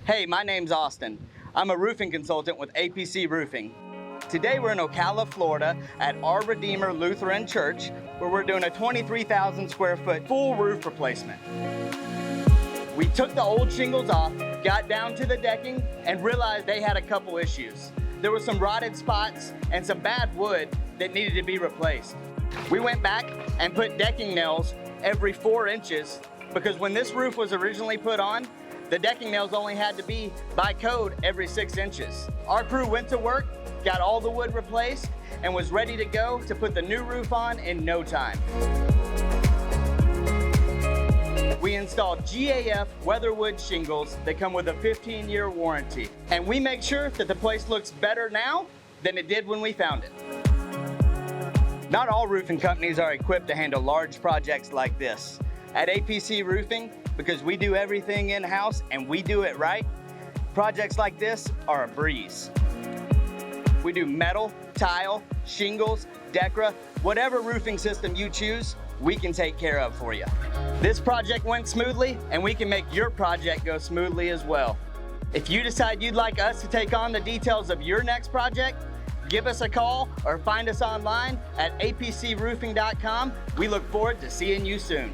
Hey, my name's Austin. I'm a roofing consultant with APC Roofing. Today we're in Ocala, Florida at Our Redeemer Lutheran Church, where we're doing a 23,000 square foot full roof replacement. We took the old shingles off, got down to the decking, and realized they had a couple issues. There were some rotted spots and some bad wood that needed to be replaced. We went back and put decking nails every 4 inches because when this roof was originally put on, the decking nails only had to be, by code, every 6 inches. Our crew went to work, got all the wood replaced, and was ready to go to put the new roof on in no time. We installed GAF weatherwood shingles that come with a 15-year warranty. And we make sure that the place looks better now than it did when we found it. Not all roofing companies are equipped to handle large projects like this. At APC Roofing, because we do everything in-house and we do it right, projects like this are a breeze. We do metal, tile, shingles, Decra, whatever roofing system you choose, we can take care of for you. This project went smoothly, and we can make your project go smoothly as well. If you decide you'd like us to take on the details of your next project, give us a call or find us online at apcroofing.com. We look forward to seeing you soon.